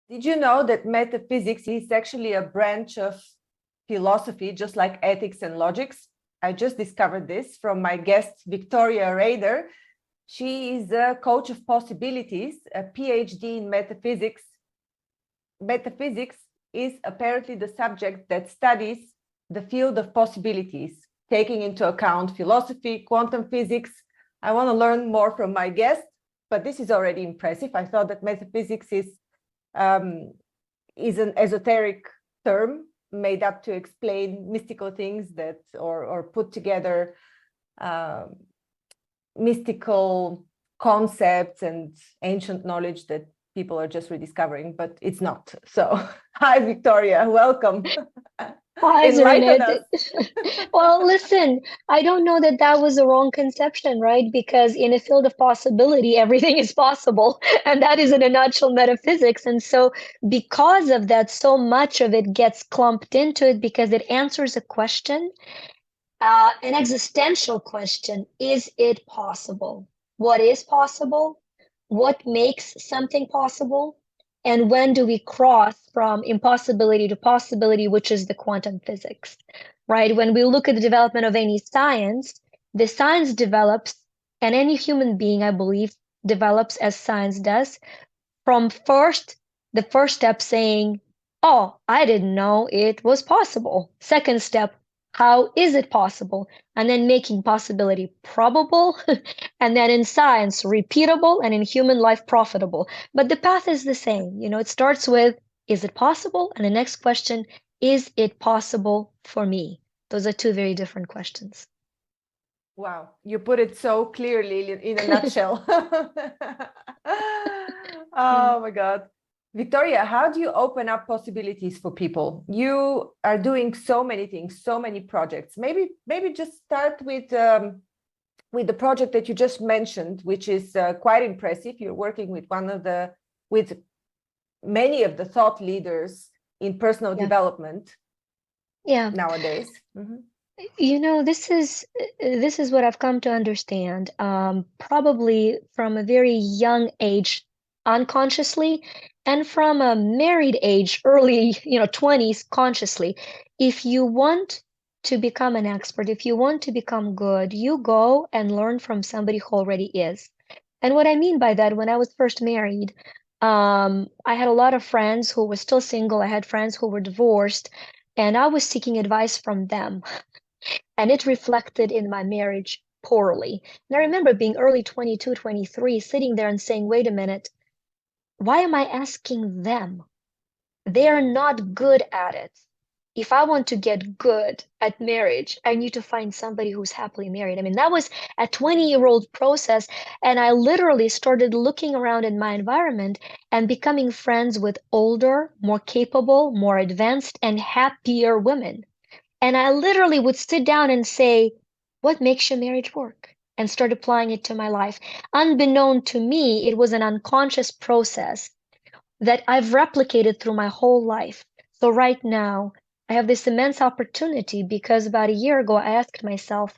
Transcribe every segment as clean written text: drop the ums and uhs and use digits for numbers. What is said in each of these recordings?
Did you know that metaphysics is actually a branch of philosophy, just like ethics and logics? I just discovered this from my guest, Victoria Rader. She is a coach of possibilities, a Ph.D. in metaphysics. Metaphysics is apparently the subject that studies the field of possibilities, taking into account philosophy, quantum physics. I want to learn more from my guest, but this is already impressive. I thought that metaphysics is an esoteric term made up to explain mystical things that or put together mystical concepts and ancient knowledge that people are just rediscovering, but it's not. So hi, Victoria, welcome. Hi, Enlighten Zorina. us. Well, listen, I don't know that that was a wrong conception, right? Because in a field of possibility, everything is possible. And that is in a nutshell metaphysics. And so, because of that, so much of it gets clumped into it because it answers a question, an existential question. Is it possible? What is possible? What makes something possible? And when do we cross from impossibility to possibility, which is the quantum physics, right? When we look at the development of any science, the science develops, and any human being, I believe, develops as science does, from the first step saying, oh, I didn't know it was possible. Second step, how is it possible? And then making possibility probable, and then in science, repeatable, and in human life, profitable. But the path is the same. It starts with, is it possible? And the next question, is it possible for me? Those are two very different questions. Wow, you put it so clearly in a nutshell. Yeah. Oh my God. Victoria, how do you open up possibilities for people? You are doing so many things, so many projects. Maybe just start with the project that you just mentioned, which is quite impressive. You're working with with many of the thought leaders in personal Yeah. development Yeah. nowadays. Mm-hmm. This is what I've come to understand, probably from a very young age, unconsciously, and from a married age, early, 20s, consciously. If you want to become an expert, if you want to become good, you go and learn from somebody who already is. And what I mean by that, when I was first married, I had a lot of friends who were still single. I had friends who were divorced, and I was seeking advice from them, and it reflected in my marriage poorly. And I remember being early 22, 23, sitting there and saying, wait a minute, why am I asking them? They're not good at it. If I want to get good at marriage, I need to find somebody who's happily married. I mean, that was a 20-year-old process. And I literally started looking around in my environment and becoming friends with older, more capable, more advanced, and happier women. And I literally would sit down and say, what makes your marriage work? And start applying it to my life. Unbeknown to me, it was an unconscious process that I've replicated through my whole life. So right now, I have this immense opportunity because about a year ago, I asked myself,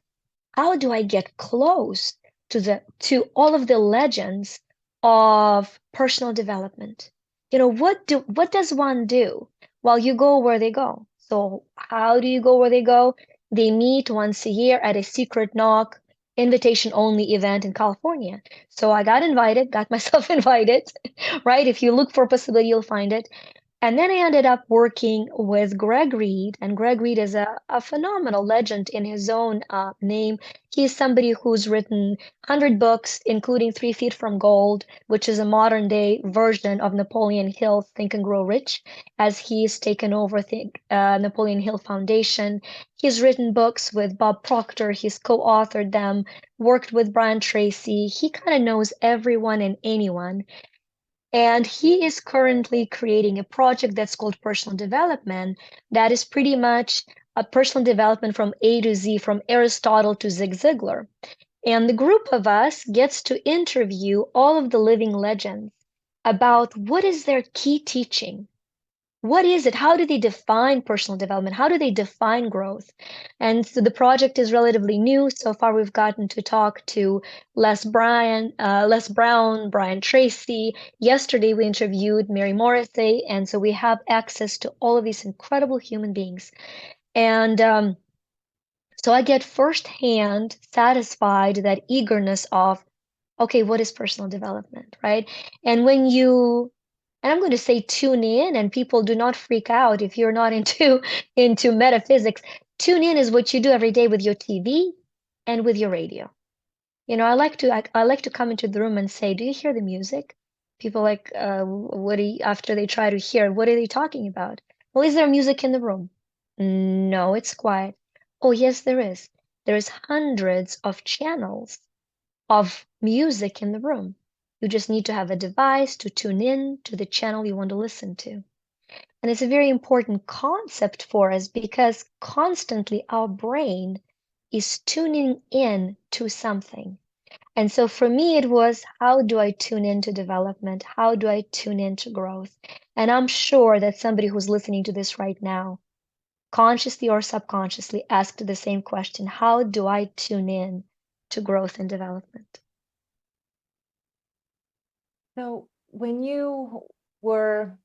how do I get close to all of the legends of personal development? What does one do? Well, you go where they go. So how do you go where they go? They meet once a year at a secret knock, invitation only event in California. So I got invited, got myself invited, right? If you look for a possibility, you'll find it. And then I ended up working with Greg Reed, and Greg Reed is a phenomenal legend in his own name. He's somebody who's written 100 books, including 3 Feet from Gold, which is a modern day version of Napoleon Hill's Think and Grow Rich, as he's taken over Napoleon Hill Foundation. He's written books with Bob Proctor, he's co-authored them, worked with Brian Tracy. He kind of knows everyone and anyone. And he is currently creating a project that's called personal development, that is pretty much a personal development from A to Z, from Aristotle to Zig Ziglar. And the group of us gets to interview all of the living legends about what is their key teaching, what is it? How do they define personal development? How do they define growth? And so the project is relatively new. So far, we've gotten to talk to Les Brown, Brian Tracy. Yesterday, we interviewed Mary Morrissey. And so we have access to all of these incredible human beings. And so I get firsthand satisfied that eagerness of, okay, what is personal development, right? And and I'm going to say tune in, and people do not freak out if you're not into metaphysics. Tune in is what you do every day with your TV and with your radio. I like to come into the room and say, do you hear the music? People like, after they try to hear, what are they talking about? Well, is there music in the room? No, it's quiet. Oh, yes, there is. There's hundreds of channels of music in the room. You just need to have a device to tune in to the channel you want to listen to. And it's a very important concept for us because constantly our brain is tuning in to something. And so for me, it was, how do I tune into development? How do I tune into growth? And I'm sure that somebody who's listening to this right now, consciously or subconsciously, asked the same question: how do I tune in to growth and development? So when you were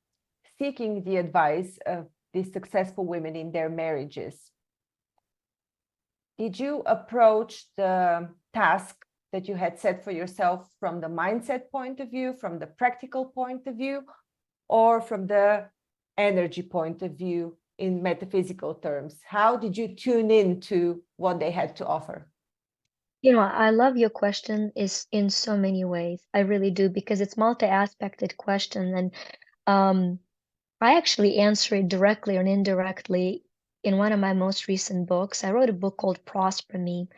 seeking the advice of these successful women in their marriages, did you approach the task that you had set for yourself from the mindset point of view, from the practical point of view, or from the energy point of view in metaphysical terms? How did you tune in to what they had to offer? I love your question is in so many ways. I really do, because it's multi-aspected question. And I actually answer it directly or indirectly in one of my most recent books. I wrote a book called Prosper Me,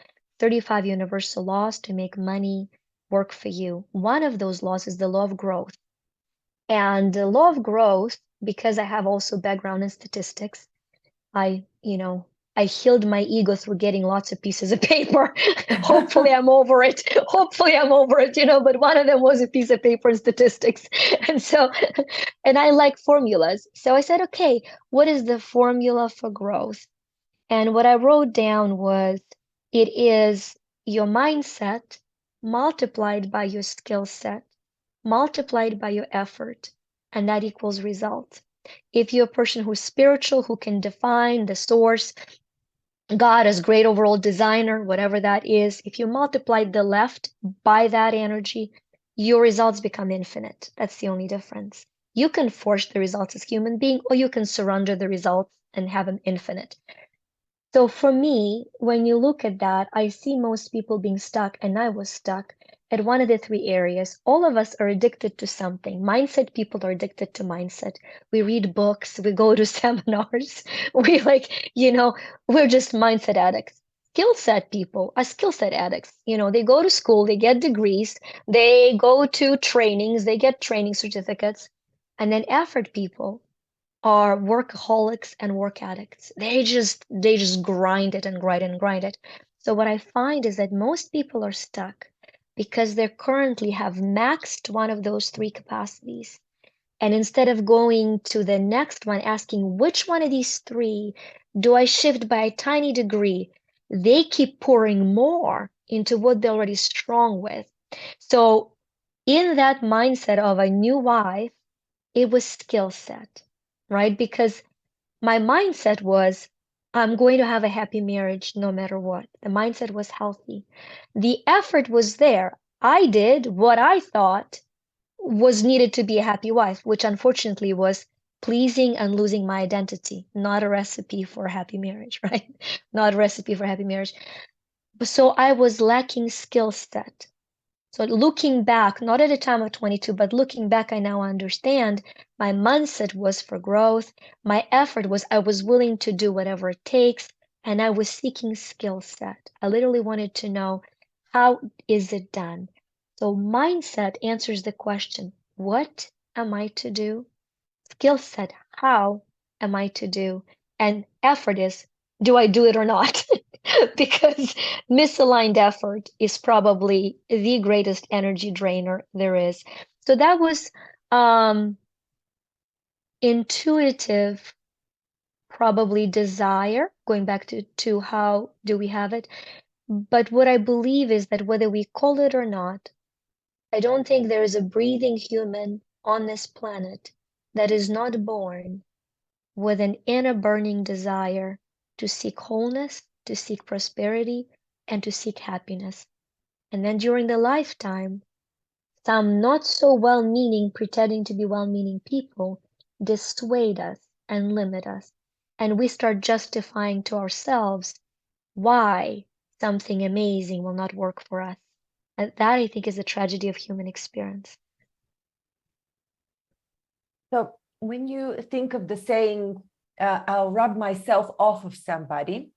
35 Universal Laws to Make Money Work for You. One of those laws is the law of growth. And the law of growth, because I have also background in statistics, I, you know, I healed my ego through getting lots of pieces of paper. Hopefully I'm over it. Hopefully I'm over it, but one of them was a piece of paper in statistics. And so, and I like formulas. So I said, okay, what is the formula for growth? And what I wrote down was, it is your mindset multiplied by your skill set, multiplied by your effort, and that equals result. If you're a person who's spiritual, who can define the source, God as great overall designer, whatever that is, if you multiply the left by that energy, your results become infinite. That's the only difference. You can force the results as a human being, or you can surrender the results and have them infinite. So for me, when you look at that, I see most people being stuck, and I was stuck at one of the three areas. All of us are addicted to something. Mindset people are addicted to mindset. We read books, we go to seminars, we're just mindset addicts. Skill set people are skill set addicts. They go to school, they get degrees, they go to trainings, they get training certificates. And then effort people are workaholics and work addicts. They just grind it and grind it and grind it. So what I find is that most people are stuck because they currently have maxed one of those three capacities. And instead of going to the next one, asking which one of these three do I shift by a tiny degree, they keep pouring more into what they're already strong with. So in that mindset of a new wife, it was skill set, right? Because my mindset was, I'm going to have a happy marriage no matter what. The mindset was healthy. The effort was there. I did what I thought was needed to be a happy wife, which unfortunately was pleasing and losing my identity, not a recipe for a happy marriage, right? Not a recipe for a happy marriage. So I was lacking skill set. So looking back, not at the time of 22, but looking back, I now understand my mindset was for growth. My effort was, I was willing to do whatever it takes, and I was seeking skill set. I literally wanted to know, how is it done? So mindset answers the question, what am I to do? Skill set, how am I to do? And effort is, do I do it or not? Because misaligned effort is probably the greatest energy drainer there is. So that was intuitive, probably desire, going back to how do we have it. But what I believe is that whether we call it or not, I don't think there is a breathing human on this planet that is not born with an inner burning desire to seek wholeness, to seek prosperity, and to seek happiness. And then during the lifetime, some not so well-meaning, pretending to be well-meaning people dissuade us and limit us. And we start justifying to ourselves why something amazing will not work for us. And that, I think, is the tragedy of human experience. So when you think of the saying, I'll rub myself off of somebody,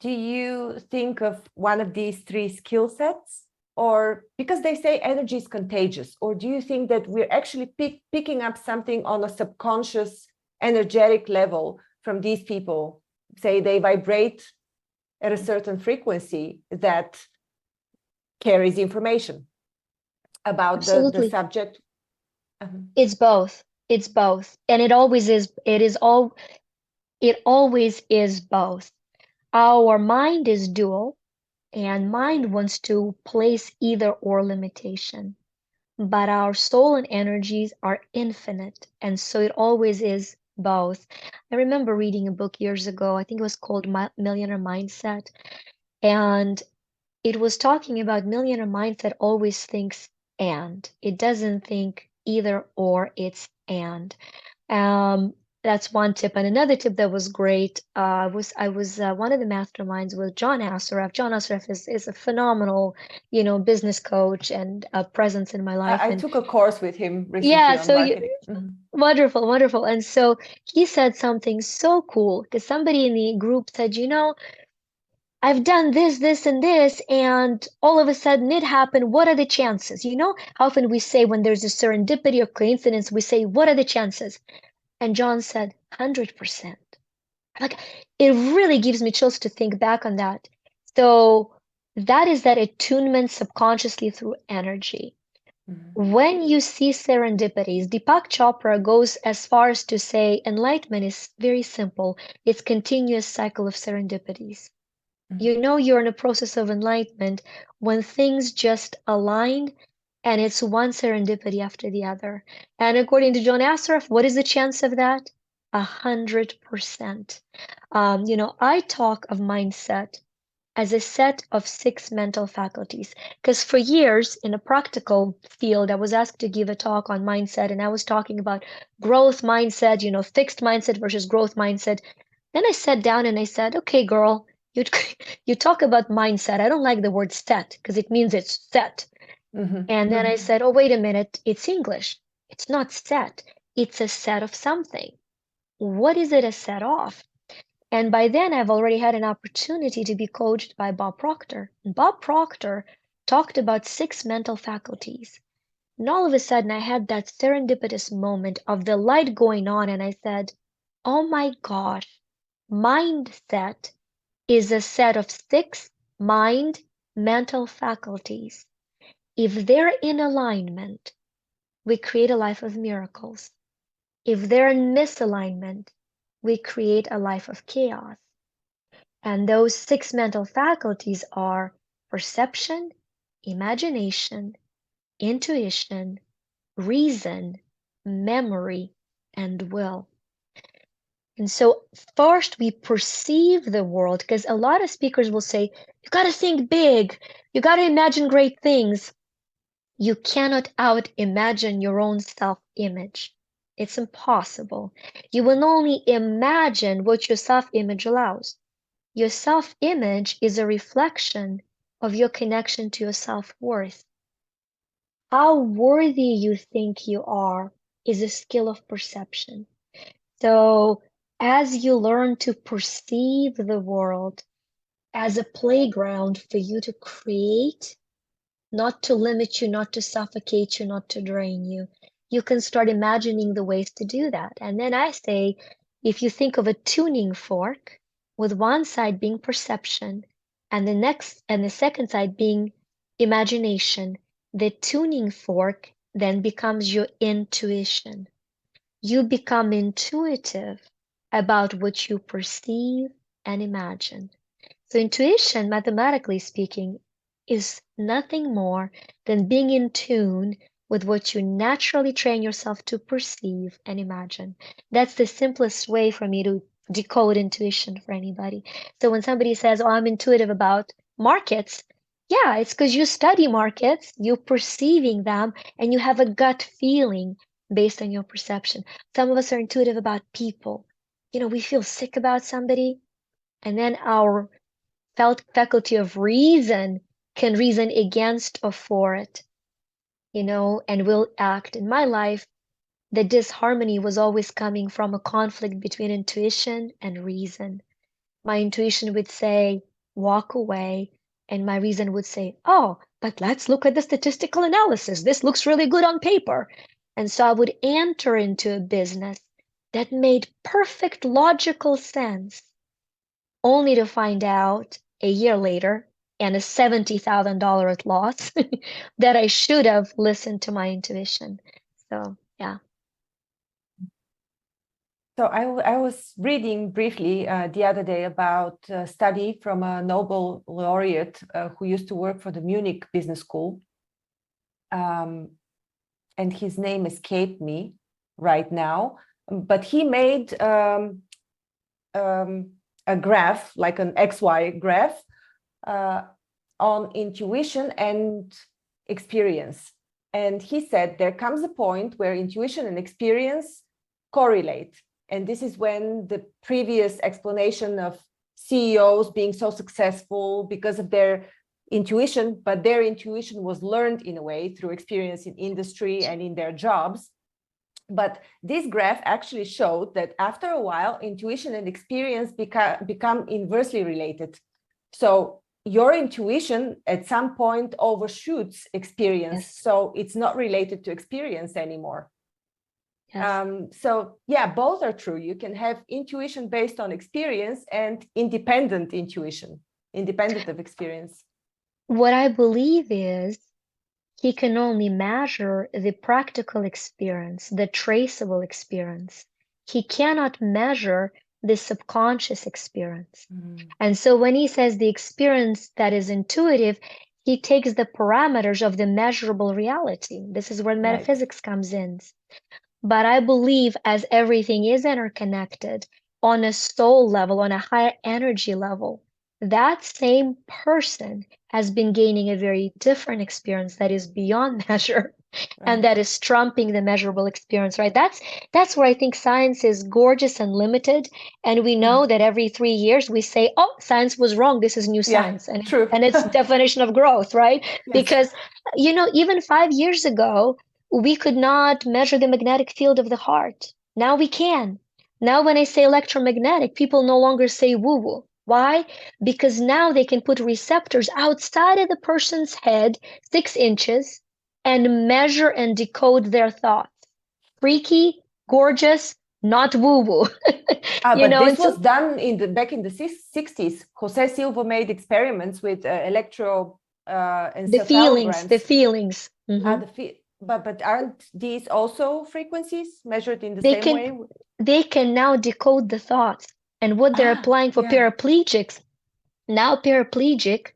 do you think of one of these three skill sets? Or because they say energy is contagious, or do you think that we're actually picking up something on a subconscious energetic level from these people? Say they vibrate at a certain frequency that carries information about the subject. It's both. It's both. And it always is, it always is both. Our mind is dual, and mind wants to place either or limitation. But our soul and energies are infinite, and so it always is both. I remember reading a book years ago, I think it was called Millionaire Mindset, and it was talking about millionaire mindset always thinks and. It doesn't think either or, it's and. That's one tip. And another tip that was great was one of the masterminds with John Assaraf. John Assaraf is a phenomenal, business coach and a presence in my life. I took a course with him recently Yeah, on so marketing. wonderful, wonderful. And so he said something so cool because somebody in the group said, I've done this, this, and this, and all of a sudden it happened. What are the chances? You know, how often we say when there's a serendipity or coincidence, we say, what are the chances? And John said, 100%. Like, it really gives me chills to think back on that. So that is that attunement subconsciously through energy. When you see serendipities, Deepak Chopra goes as far as to say enlightenment is very simple. It's continuous cycle of serendipities. You know you're in a process of enlightenment when things just align and it's one serendipity after the other. And according to John Assaraf, what is the chance of that? 100%. I talk of mindset as a set of 6 mental faculties. Because for years in a practical field, I was asked to give a talk on mindset, and I was talking about growth mindset, fixed mindset versus growth mindset. Then I sat down and I said, okay, girl, you, you talk about mindset. I don't like the word set because it means it's set. And then I said, oh, wait a minute, it's English. It's not set. It's a set of something. What is it a set of? And by then, I've already had an opportunity to be coached by Bob Proctor. And Bob Proctor talked about 6 mental faculties. And all of a sudden, I had that serendipitous moment of the light going on, and I said, oh my gosh, mindset is a set of 6 mental faculties. If they're in alignment, we create a life of miracles. If they're in misalignment, we create a life of chaos. And those 6 mental faculties are perception, imagination, intuition, reason, memory, and will. And so first we perceive the world, because a lot of speakers will say, you got to think big, you got to imagine great things. You cannot out-imagine your own self-image. It's impossible. You will only imagine what your self-image allows. Your self-image is a reflection of your connection to your self-worth. How worthy you think you are is a skill of perception. So as you learn to perceive the world as a playground for you to create, not to limit you, not to suffocate you, not to drain you, you can start imagining the ways to do that. And then I say, if you think of a tuning fork, with one side being perception and the second side being imagination, the tuning fork then becomes your intuition. you become intuitive about what you perceive and imagine. So intuition, mathematically speaking, is nothing more than being in tune with what you naturally train yourself to perceive and imagine. That's the simplest way for me to decode intuition for anybody. So when somebody says, "Oh, I'm intuitive about markets," yeah, it's because you study markets, you're perceiving them, and you have a gut feeling based on your perception. Some of us are intuitive about people. We feel sick about somebody, and then our felt faculty of reason can reason against or for it, and will act. In my life, the disharmony was always coming from a conflict between intuition and reason. My intuition would say, walk away, and my reason would say, oh, but let's look at the statistical analysis. This looks really good on paper. And so I would enter into a business that made perfect logical sense, only to find out a year later and a $70,000 loss that I should have listened to my intuition. So, yeah. So I was reading briefly the other day about a study from a Nobel laureate who used to work for the Munich Business School. And his name escaped me right now, but he made a graph, like an XY graph, on intuition and experience. And he said there comes a point where intuition and experience correlate. And this is when the previous explanation of CEOs being so successful because of their intuition, but their intuition was learned in a way through experience in industry and in their jobs. But this graph actually showed that after a while, intuition and experience become inversely related. So your intuition at some point overshoots experience. Yes. So it's not related to experience anymore. Yes. So yeah, both are true. You can have intuition based on experience and independent intuition, independent of experience. What I believe is he can only measure the practical experience, the traceable experience. He cannot measure the subconscious experience. And so when he says the experience that is intuitive, he takes the parameters of the measurable reality. This is where metaphysics comes in. But I believe as everything is interconnected on a soul level, on a higher energy level, that same person has been gaining a very different experience that is beyond measure. And that is trumping the measurable experience, right? That's where I think science is gorgeous and limited. And we know that every 3 years we say, oh, science was wrong. This is new science. And, true. And it's definition of growth, right? Yes. Because, even 5 years ago, we could not measure the magnetic field of the heart. Now we can. Now when I say electromagnetic, people no longer say woo-woo. Why? Because now they can put receptors outside of the person's head, 6 inches, and measure and decode their thoughts. Freaky, gorgeous, not woo-woo. But this was done back in the 60s. Jose Silva made experiments with electroencephalograms. The feelings. But aren't these also frequencies measured in the same way? They can now decode the thoughts. And what they're applying for paraplegics, now paraplegic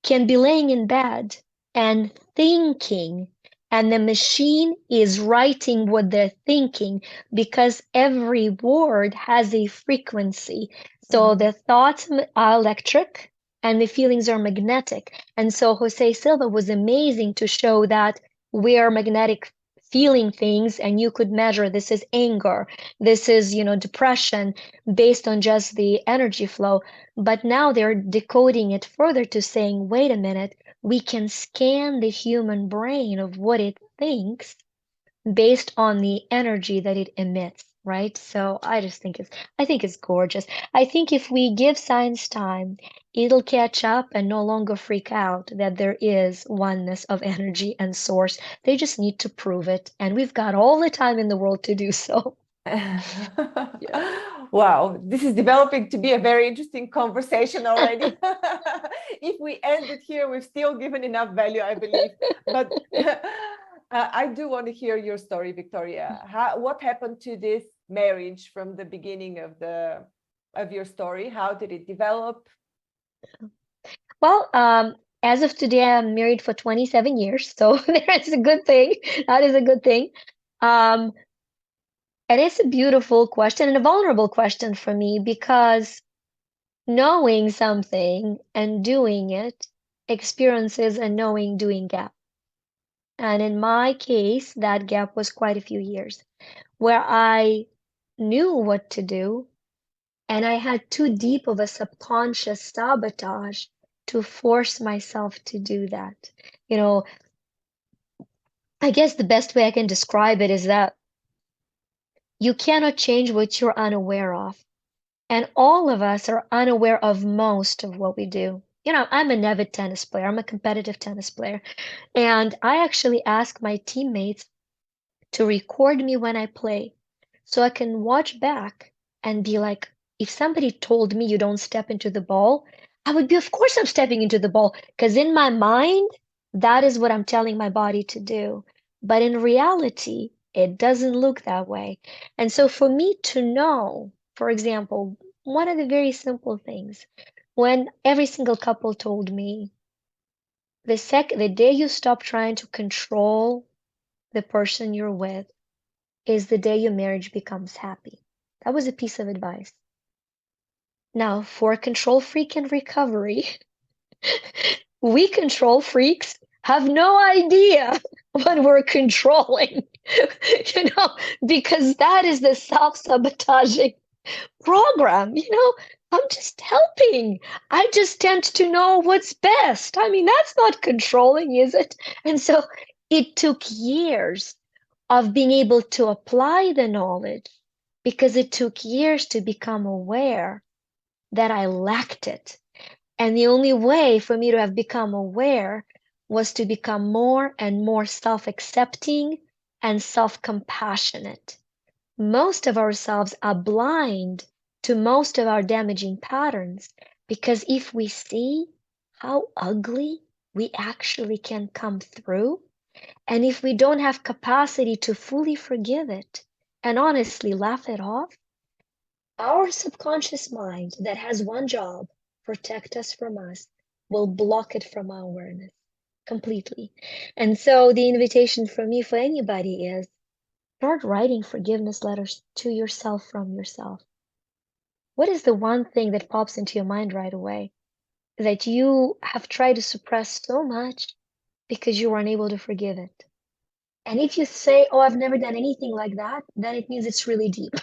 can be laying in bed and thinking, and the machine is writing what they're thinking because every word has a frequency. So the thoughts are electric and the feelings are magnetic. And so Jose Silva was amazing to show that we are magnetic feeling things, and you could measure this is anger, this is depression, based on just the energy flow. But now they're decoding it further to saying, wait a minute, we can scan the human brain of what it thinks based on the energy that it emits, right? So I think it's gorgeous. I think if we give science time, it'll catch up and no longer freak out that there is oneness of energy and source. They just need to prove it, and we've got all the time in the world to do so. Wow, this is developing to be a very interesting conversation already. If we end it here, we've still given enough value, I believe. But I do want to hear your story, Victoria. What happened to this marriage from the beginning of your story? How did it develop? Well, as of today, I'm married for 27 years, so that's a good thing. That is a good thing. Um, and it's a beautiful question and a vulnerable question for me because knowing something and doing it experiences a knowing doing gap. And in my case, that gap was quite a few years where I knew what to do, and I had too deep of a subconscious sabotage to force myself to do that. You know, I guess the best way I can describe it is that you cannot change what you're unaware of. And all of us are unaware of most of what we do. I'm an avid tennis player. I'm a competitive tennis player. And I actually ask my teammates to record me when I play so I can watch back and be like, if somebody told me you don't step into the ball, I would be, of course, I'm stepping into the ball because in my mind, that is what I'm telling my body to do. But in reality, it doesn't look that way. And so for me to know, for example, one of the very simple things, when every single couple told me the day you stop trying to control the person you're with is the day your marriage becomes happy. That was a piece of advice. Now, for a control freak in recovery, we control freaks have no idea what we're controlling, because that is the self-sabotaging program. I'm just helping. I just tend to know what's best. I mean, that's not controlling, is it? And so it took years of being able to apply the knowledge because it took years to become aware that I lacked it. And the only way for me to have become aware was to become more and more self-accepting and self-compassionate. Most of ourselves are blind to most of our damaging patterns because if we see how ugly we actually can come through, and if we don't have capacity to fully forgive it and honestly laugh it off, our subconscious mind that has one job, protect us from us, will block it from our awareness completely. And so the invitation for me for anybody is start writing forgiveness letters to yourself from yourself. What is the one thing that pops into your mind right away that you have tried to suppress so much because you were unable to forgive it? And if you say, oh, I've never done anything like that, then it means it's really deep,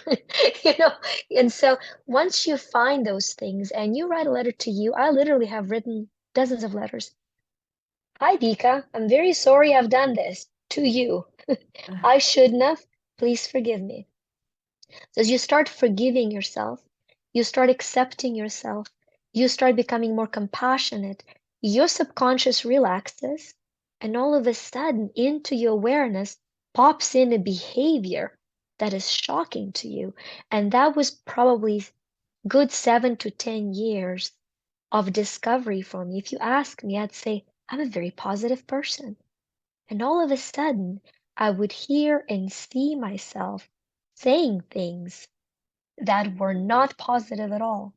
you know? And so once you find those things and you write a letter to you, I literally have written dozens of letters. Hi, Dika, I'm very sorry I've done this to you. I shouldn't have. Please forgive me. So as you start forgiving yourself, you start accepting yourself, you start becoming more compassionate, your subconscious relaxes, and all of a sudden, into your awareness pops in a behavior that is shocking to you. And that was probably good 7 to 10 years of discovery for me. If you ask me, I'd say, I'm a very positive person. And all of a sudden, I would hear and see myself saying things that were not positive at all.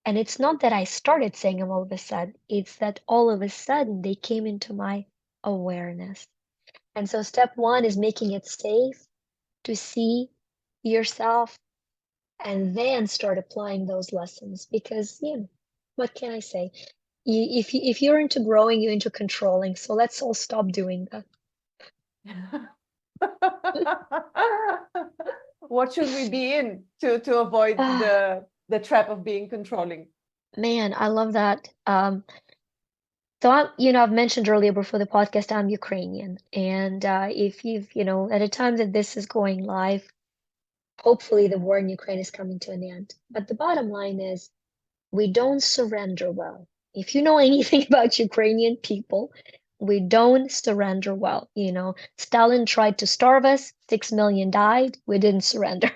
And it's not that I started saying them all of a sudden, it's that all of a sudden they came into my awareness. And so step one is making it safe to see yourself and then start applying those lessons because, what can I say? If you're into growing, you're into controlling. So let's all stop doing that. What should we be in to avoid the trap of being controlling? Man, I love that. So I've mentioned earlier before the podcast, I'm Ukrainian. And if at a time that this is going live, hopefully the war in Ukraine is coming to an end. But the bottom line is we don't surrender well. If you know anything about Ukrainian people, we don't surrender well. Stalin tried to starve us, 6 million died, we didn't surrender.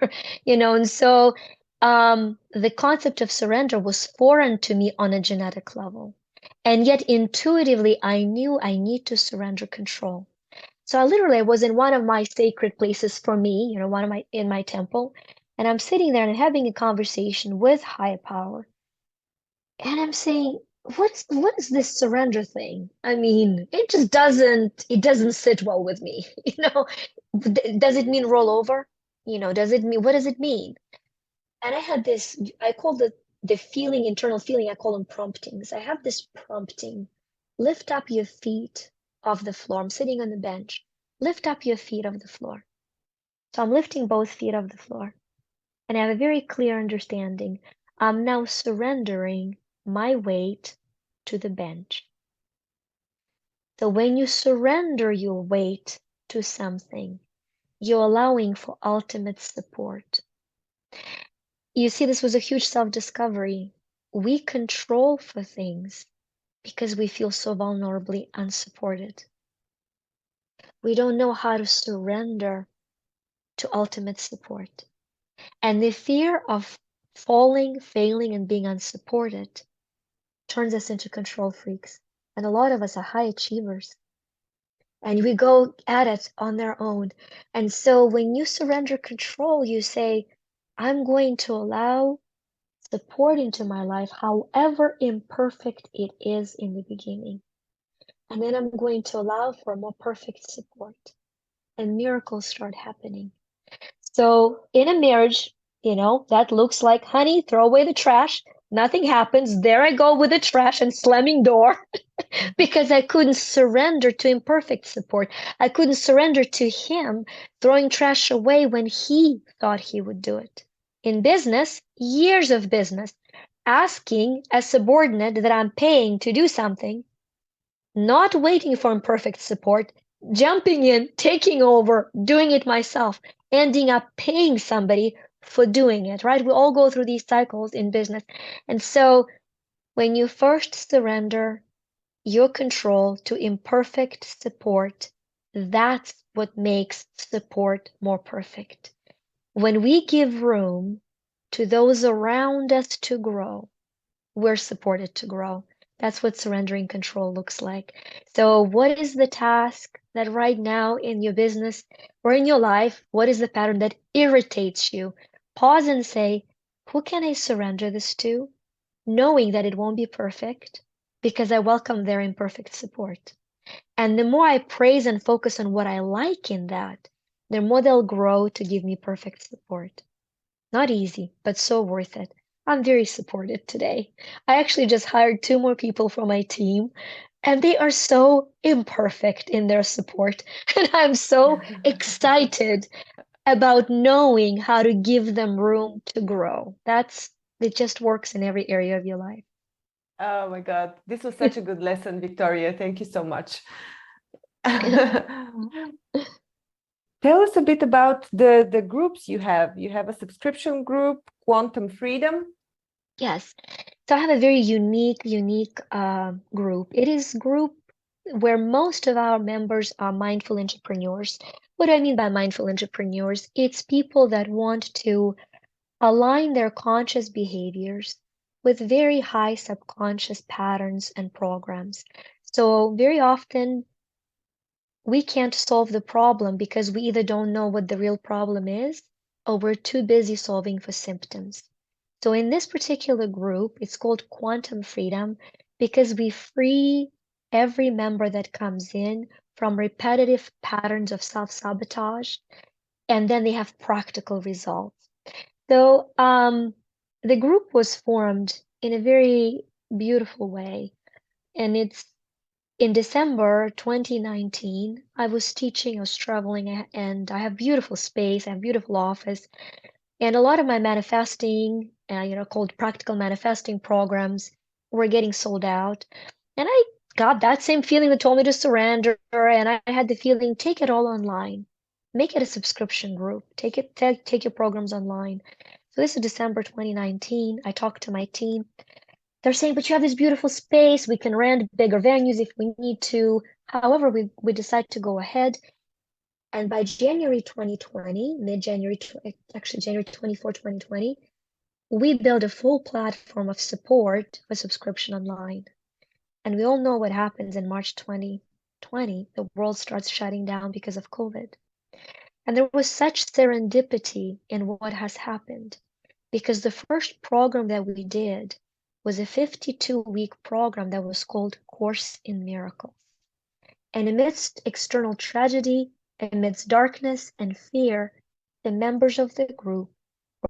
And so the concept of surrender was foreign to me on a genetic level. And yet intuitively, I knew I need to surrender control. So I was in one of my sacred places for me, one of in my temple, and I'm sitting there and having a conversation with higher power. And I'm saying, what is this surrender thing? I mean, it doesn't sit well with me. Does it mean roll over? What does it mean? And I had this, I call the feeling, internal feeling, I call them promptings. I have this prompting. Lift up your feet off the floor. I'm sitting on the bench. Lift up your feet off the floor. So I'm lifting both feet off the floor. And I have a very clear understanding. I'm now surrendering my weight to the bench. So when you surrender your weight to something, you're allowing for ultimate support. You see, this was a huge self-discovery. We control for things because we feel so vulnerably unsupported. We don't know how to surrender to ultimate support. And the fear of falling, failing, and being unsupported turns us into control freaks. And a lot of us are high achievers. And we go at it on their own. And so when you surrender control, you say, I'm going to allow support into my life, however imperfect it is in the beginning. And then I'm going to allow for more perfect support. And miracles start happening. So in a marriage, that looks like, honey, throw away the trash. Nothing happens. There I go with the trash and slamming door because I couldn't surrender to imperfect support. I couldn't surrender to him throwing trash away when he thought he would do it. In business, years of business, asking a subordinate that I'm paying to do something, not waiting for imperfect support, jumping in, taking over, doing it myself, ending up paying somebody for doing it, right? We all go through these cycles in business. And so when you first surrender your control to imperfect support, that's what makes support more perfect. When we give room to those around us to grow, we're supported to grow. That's what surrendering control looks like. So, what is the task that right now in your business or in your life, what is the pattern that irritates you? Pause and say, who can I surrender this to? Knowing that it won't be perfect because I welcome their imperfect support. And the more I praise and focus on what I like in that, the more they'll grow to give me perfect support. Not easy, but so worth it. I'm very supported today. I actually just hired 2 more people for my team, and they are so imperfect in their support. And I'm so excited about knowing how to give them room to grow. It just works in every area of your life. Oh my God, this was such a good lesson, Victoria. Thank you so much. Tell us a bit about the groups you have. You have a subscription group, Quantum Freedom. Yes. So I have a very unique group. It is group where most of our members are mindful entrepreneurs. What do I mean by mindful entrepreneurs? It's people that want to align their conscious behaviors with very high subconscious patterns and programs. So very often we can't solve the problem because we either don't know what the real problem is or we're too busy solving for symptoms. So in this particular group, it's called Quantum Freedom because we free every member that comes in from repetitive patterns of self-sabotage, and then they have practical results. So the group was formed in a very beautiful way, and it's in December 2019, I was teaching, I was traveling, and I have beautiful space, I have beautiful office, and a lot of my manifesting, called practical manifesting programs were getting sold out. And I got that same feeling that told me to surrender, and I had the feeling, take it all online. Make it a subscription group. Take your programs online. So this is December 2019. I talked to my team. They're saying, but you have this beautiful space. We can rent bigger venues if we need to. However, we decide to go ahead. And by January 2020, mid-January, actually January 24, 2020, we built a full platform of support for subscription online. And we all know what happens in March 2020. 2020, the world starts shutting down because of COVID. And there was such serendipity in what has happened because the first program that we did was a 52-week program that was called Course in Miracles. And amidst external tragedy, amidst darkness and fear, the members of the group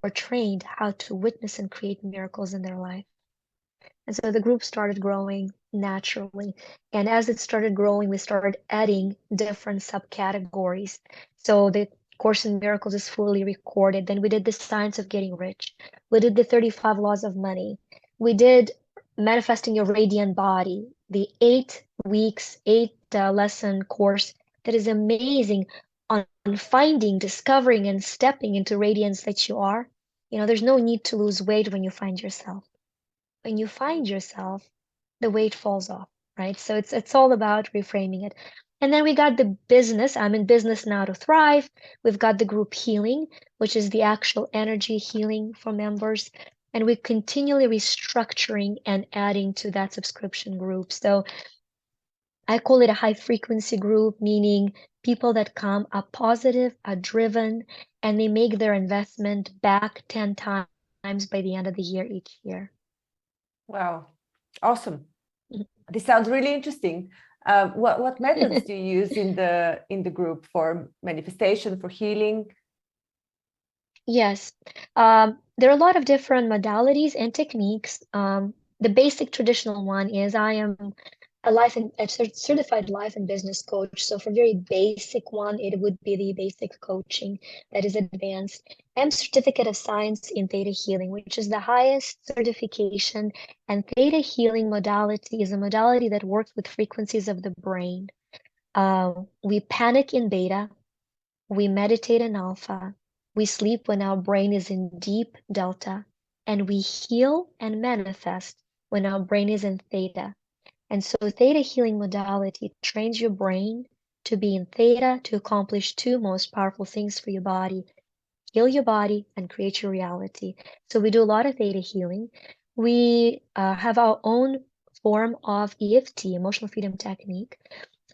were trained how to witness and create miracles in their life. And so the group started growing naturally. And as it started growing, we started adding different subcategories. So the Course in Miracles is fully recorded. Then we did the Science of Getting Rich. We did the 35 Laws of Money. We did Manifesting Your Radiant Body, the 8 weeks, 8 lesson course that is amazing on finding, discovering, and stepping into radiance that you are. You know, there's no need to lose weight when you find yourself. When you find yourself, the weight falls off, right? So it's all about reframing it. And then we got the business. I'm in business now to thrive. We've got the group healing, which is the actual energy healing for members. And we're continually restructuring and adding to that subscription group. So I call it a high frequency group, meaning people that come are positive, are driven, and they make their investment back 10 times by the end of the year each year. Wow, awesome. This sounds really interesting. What methods do you use in the group for manifestation, for healing? Yes, there are a lot of different modalities and techniques. The basic traditional one is I am a certified life and business coach. So for very basic one, it would be the basic coaching that is advanced. I'm certificate of science in theta healing, which is the highest certification. And theta healing modality is a modality that works with frequencies of the brain. We panic in beta, we meditate in alpha, we sleep when our brain is in deep delta, and we heal and manifest when our brain is in theta. And so theta healing modality trains your brain to be in theta to accomplish two most powerful things for your body: heal your body and create your reality. So we do a lot of theta healing. We have our own form of EFT, emotional freedom technique.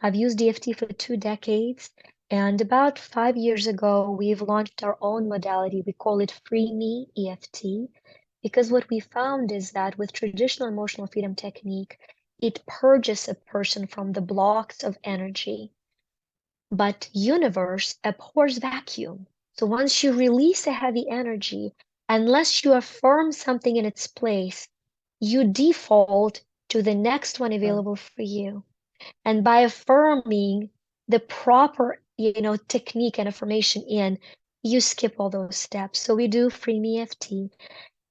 I've used EFT for 2 decades. And about 5 years ago, we've launched our own modality. We call it FreemE.EFT, because what we found is that with traditional emotional freedom technique, it purges a person from the blocks of energy. But universe abhors vacuum. So once you release a heavy energy, unless you affirm something in its place, you default to the next one available for you. And by affirming the proper, technique and affirmation in, you skip all those steps. So we do FreemE EFT.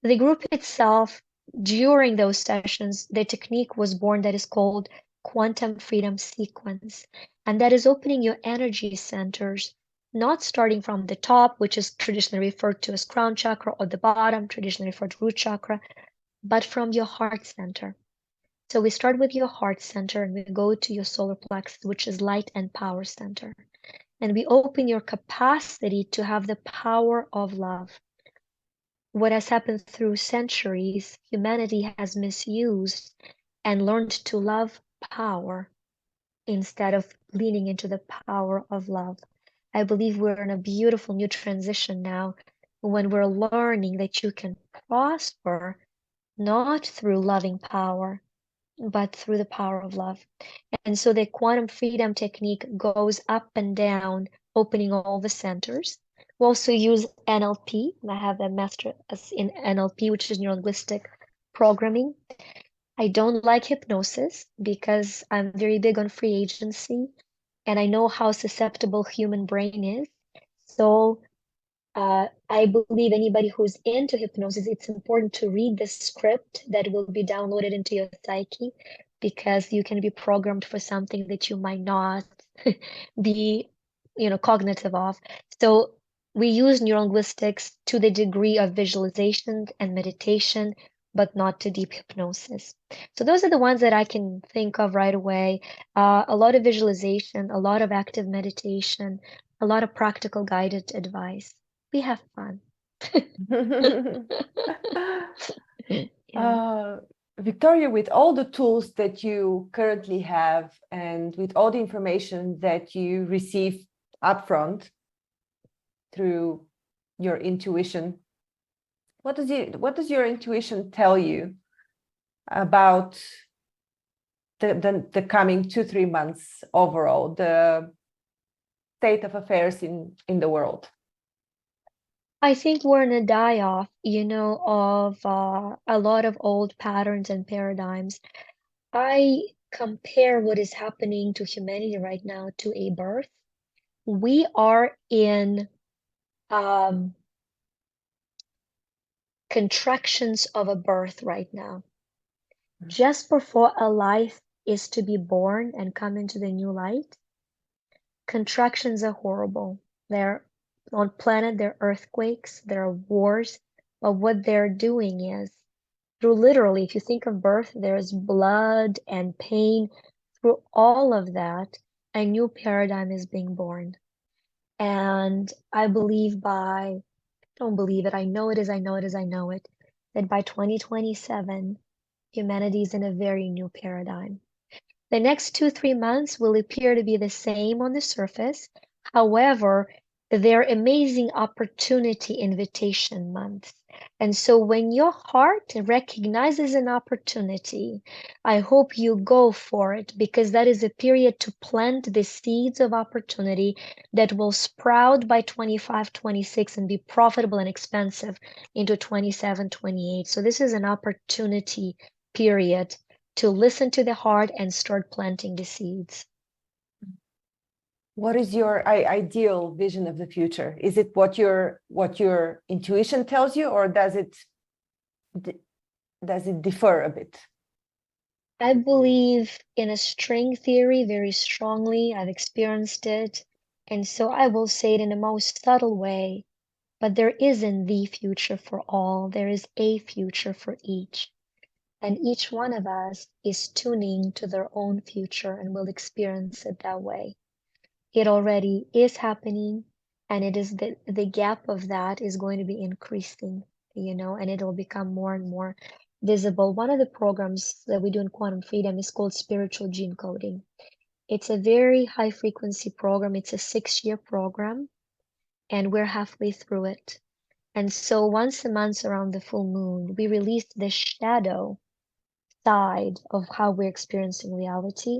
The group itself, during those sessions, the technique was born that is called quantum freedom sequence. And that is opening your energy centers, not starting from the top, which is traditionally referred to as crown chakra, or the bottom, traditionally referred to root chakra, but from your heart center. So we start with your heart center and we go to your solar plexus, which is light and power center. And we open your capacity to have the power of love. What has happened through centuries, humanity has misused and learned to love power instead of leaning into the power of love. I believe we're in a beautiful new transition now when we're learning that you can prosper not through loving power, but through the power of love. And so the quantum freedom technique goes up and down, opening all the centers. We also use NLP. I have a master's in NLP, which is neuro-linguistic programming. I don't like hypnosis because I'm very big on free agency and I know how susceptible human brain is. So I believe anybody who's into hypnosis, it's important to read the script that will be downloaded into your psyche, because you can be programmed for something that you might not be, cognitive of. So we use neurolinguistics to the degree of visualization and meditation, but not to deep hypnosis. So those are the ones that I can think of right away. A lot of visualization, a lot of active meditation, a lot of practical guided advice. We have fun. Yeah. Victoria, with all the tools that you currently have and with all the information that you receive upfront through your intuition, what does your intuition tell you about the coming 2-3 months overall, the state of affairs in the world? I think we're in a die-off, of a lot of old patterns and paradigms. I compare what is happening to humanity right now to a birth. We are in um, contractions of a birth right now. Just before a life is to be born and come into the new light, contractions are horrible. They're on planet, there are earthquakes, there are wars, but what they're doing is through literally, if you think of birth, there's blood and pain. Through all of that, a new paradigm is being born. And I believe don't believe it, I know it is, I know it is, I know it, that by 2027, humanity is in a very new paradigm. The next 2-3 months will appear to be the same on the surface. However, they're amazing opportunity invitation months. And so when your heart recognizes an opportunity, I hope you go for it, because that is a period to plant the seeds of opportunity that will sprout by 25, 26 and be profitable and expensive into 27, 28. So this is an opportunity period to listen to the heart and start planting the seeds. What is your ideal vision of the future? Is it what your intuition tells you, or does it differ a bit? I believe in a string theory very strongly. I've experienced it. And so I will say it in the most subtle way, but there isn't the future for all. There is a future for each. And each one of us is tuning to their own future and will experience it that way. It already is happening, and it is the gap of that is going to be increasing, and it'll become more and more visible. One of the programs that we do in Quantum Freedom is called Spiritual Gene Coding. It's a very high frequency program. It's a 6-year program, and we're halfway through it. And so once a month around the full moon, we release the shadow side of how we're experiencing reality.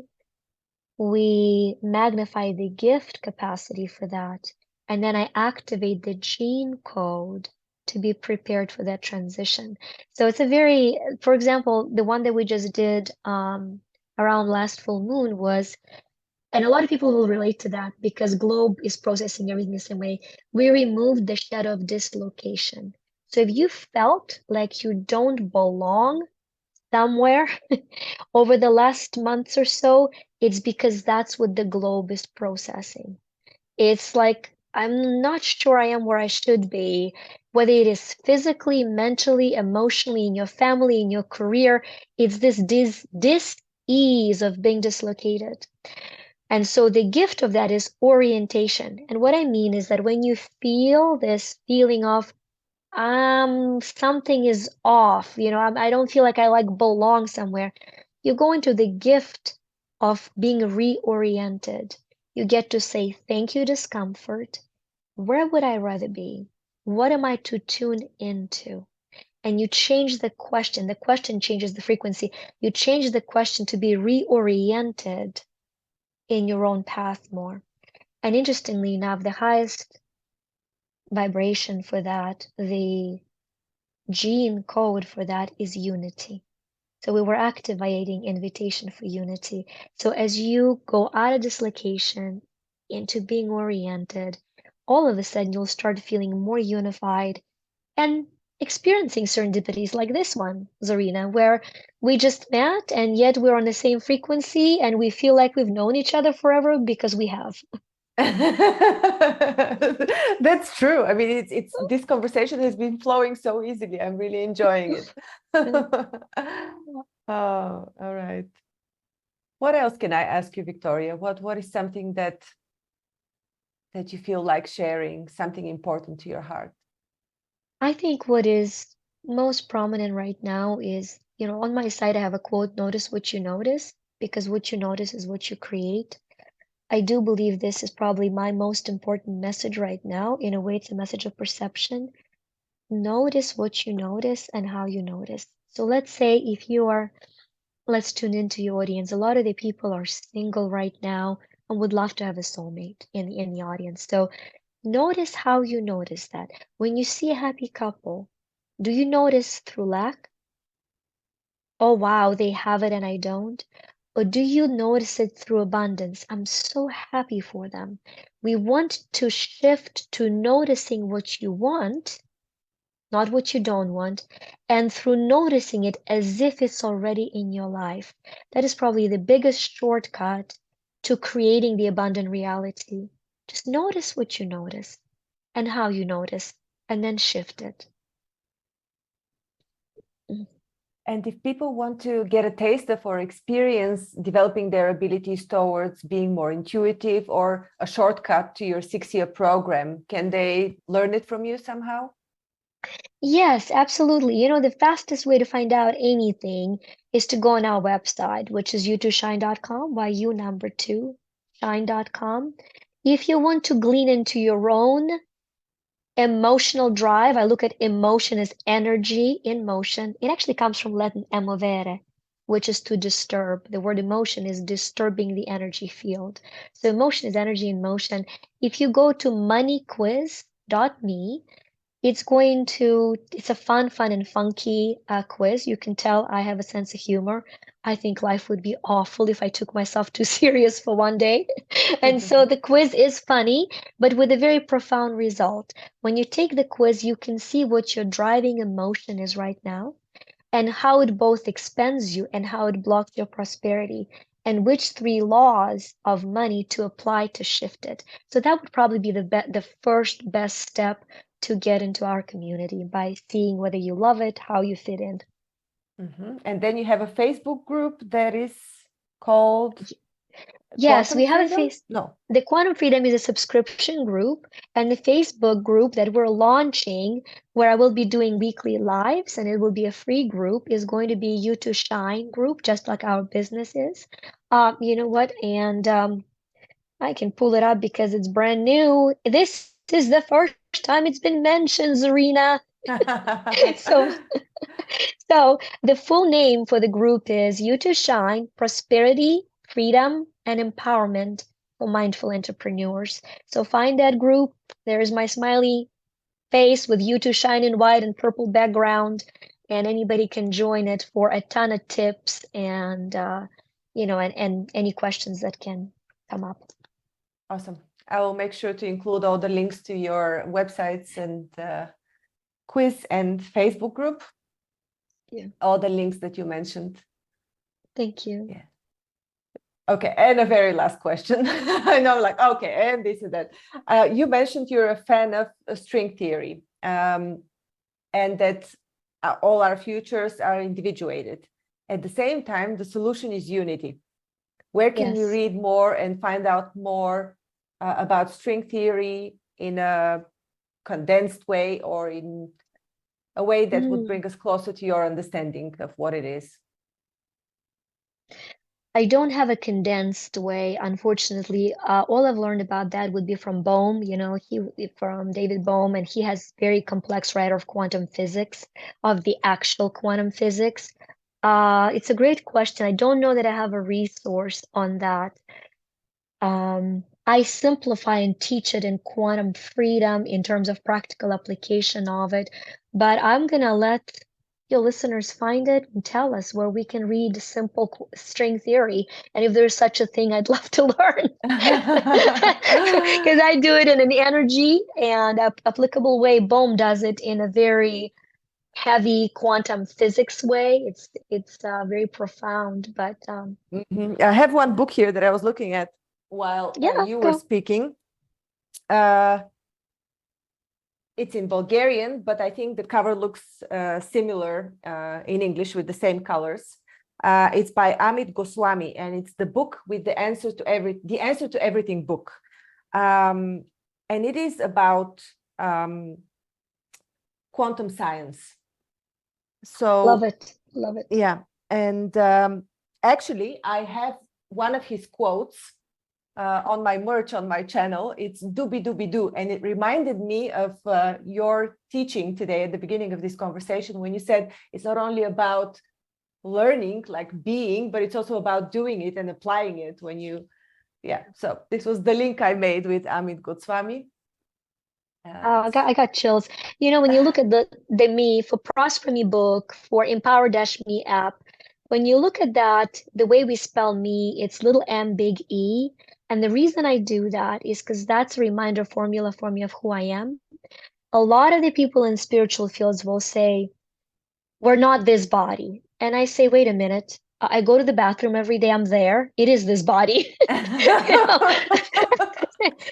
We magnify the gift capacity for that, and then I activate the gene code to be prepared for that transition. So it's a very, for example, the one that we just did around last full moon was, and a lot of people will relate to that because globe is processing everything the same way. We removed the shadow of dislocation. So if you felt like you don't belong somewhere over the last months or so, it's because that's what the globe is processing. It's like, I'm not sure I am where I should be, whether it is physically, mentally, emotionally, in your family, in your career. It's this dis-ease of being dislocated. And so the gift of that is orientation. And what I mean is that when you feel this feeling of something is off, I don't feel like I belong somewhere, you go into the gift of being reoriented. You get to say, thank you, discomfort. Where would I rather be? What am I to tune into? And you change the question. The question changes the frequency. You change the question to be reoriented in your own path more. And interestingly enough, the highest vibration for that, the gene code for that, is unity. So we were activating invitation for unity. So as you go out of dislocation into being oriented, all of a sudden you'll start feeling more unified and experiencing serendipities like this one, Zorina, where we just met and yet we're on the same frequency and we feel like we've known each other forever because we have. That's true. I mean, it's this conversation has been flowing so easily. I'm really enjoying it. Oh, all right. What else can I ask you, Victoria? What is something that you feel like sharing, something important to your heart? I think what is most prominent right now is on my site, I have a quote, notice what you notice, because what you notice is what you create. I do believe this is probably my most important message right now. In a way, it's a message of perception. Notice what you notice and how you notice. So let's say if you are, let's tune into your audience. A lot of the people are single right now and would love to have a soulmate in the audience. So notice how you notice that. When you see a happy couple, do you notice through lack? Oh, wow, they have it and I don't. Or do you notice it through abundance? I'm so happy for them. We want to shift to noticing what you want, not what you don't want, and through noticing it as if it's already in your life. That is probably the biggest shortcut to creating the abundant reality. Just notice what you notice and how you notice, and then shift it. And if people want to get a taste of or experience developing their abilities towards being more intuitive or a shortcut to your 6-year program, can they learn it from you somehow? Yes, absolutely. The fastest way to find out anything is to go on our website, which is u2shine.com, YU number 2, shine.com. If you want to glean into your own emotional drive, I look at emotion as energy in motion. It actually comes from Latin emovere, which is to disturb. The word emotion is disturbing the energy field. So emotion is energy in motion. If you go to moneyquiz.me, it's a fun and funky quiz. You can tell I have a sense of humor. I think life would be awful if I took myself too serious for one day. And so the quiz is funny, but with a very profound result. When you take the quiz, you can see what your driving emotion is right now and how it both expands you and how it blocks your prosperity and which 3 laws of money to apply to shift it. So that would probably be the first best step to get into our community, by seeing whether you love it, how you fit in. And then you have a Facebook group that is called Yes, Quantum we have a Freedom? No. The Quantum Freedom is a subscription group, and the Facebook group that we're launching, where I will be doing weekly lives, and it will be a free group, is going to be You to Shine group, just like our business is. You know what? And I can pull it up because it's brand new. This is the first time it's been mentioned, Zorina. So, so the full name for the group is You to Shine, Prosperity, Freedom, and Empowerment for Mindful Entrepreneurs. So find that group. There's my smiley face with You to Shine in white and purple background, and anybody can join it for a ton of tips and and any questions that can come up. Awesome. I will make sure to include all the links to your websites and quiz and Facebook group. Yeah. All the links that you mentioned. Thank you. Yeah. Okay, and a very last question. I know, like, okay, and this and that. You mentioned you're a fan of string theory, and that all our futures are individuated. At the same time, the solution is unity. Where can we Yes. read more and find out more about string theory in a condensed way, or in a way that would bring us closer to your understanding of what it is? I don't have a condensed way, unfortunately. All I've learned about that would be from Bohm, from David Bohm, and he has very complex writer of quantum physics, of the actual quantum physics. It's a great question. I don't know that I have a resource on that. I simplify and teach it in quantum freedom in terms of practical application of it, but I'm gonna let your listeners find it and tell us where we can read simple string theory. And if there's such a thing, I'd love to learn. Because I do it in an energy and applicable way. Bohm does it in a very heavy quantum physics way. It's very profound, but I have one book here that I was looking at while you were speaking. It's in Bulgarian, but I think the cover looks similar in English with the same colors. It's by Amit Goswami, and it's the book with the answer to everything book. And it is about quantum science. So love it. Love it. Yeah. And actually, I have one of his quotes on my merch on my channel. It's doobie doobie doo. And it reminded me of your teaching today at the beginning of this conversation when you said it's not only about learning, like being, but it's also about doing it and applying it when you, yeah. So this was the link I made with Amit Goswami. I got chills. You know, when you look at the me for Prosper Me book, for Empower Dash Me app, when you look at that, the way we spell me, it's little m, big E. And the reason I do that is because that's a reminder formula for me of who I am. A lot of the people in spiritual fields will say, we're not this body. And I say, wait a minute. I go to the bathroom every day. I'm there. It is this body. You know?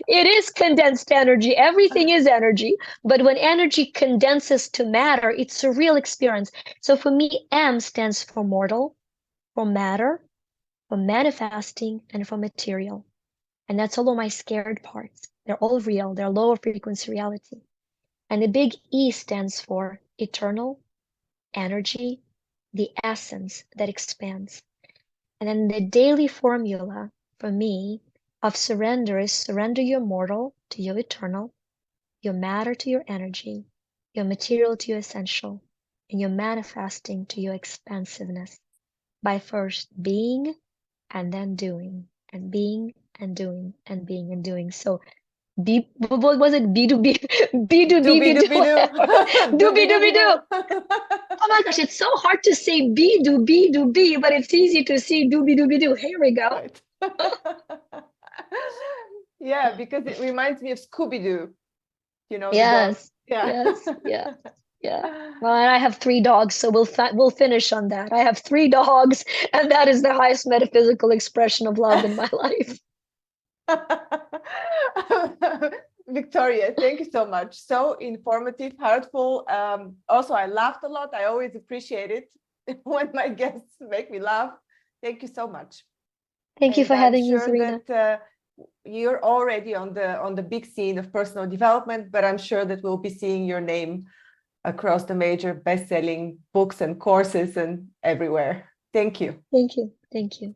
It is condensed energy. Everything is energy. But when energy condenses to matter, it's a real experience. So for me, M stands for mortal, for matter, for manifesting, and for material. And that's all of my scared parts. They're all real. They're lower frequency reality. And the big E stands for eternal, energy, the essence that expands. And then the daily formula for me of surrender is surrender your mortal to your eternal, your matter to your energy, your material to your essential, and your manifesting to your expansiveness by first being and then doing, and being and doing and being and doing. So B, what was it? B to B, B to B, Doobie B to doobie doo. whatever. Doobie Doobie doobie doobie doo. doo. Oh my gosh, it's so hard to say B do B do B, but it's easy to see doobie doobie doo. Here we go. Right. Yeah, because it reminds me of Scooby-Doo, you know, the dog. Yes, Yeah. yes, yeah, yeah. Well, and I have 3 dogs, so we'll finish on that. I have 3 dogs, and that is the highest metaphysical expression of love in my life. Victoria, thank you so much. So informative, heartful. Also, I laughed a lot. I always appreciate it when my guests make me laugh. Thank you so much. Thank you And for I'm having me, sure Zorina. that you're already on the big scene of personal development, but I'm sure that we'll be seeing your name across the major best-selling books and courses and everywhere. Thank you. Thank you. Thank you.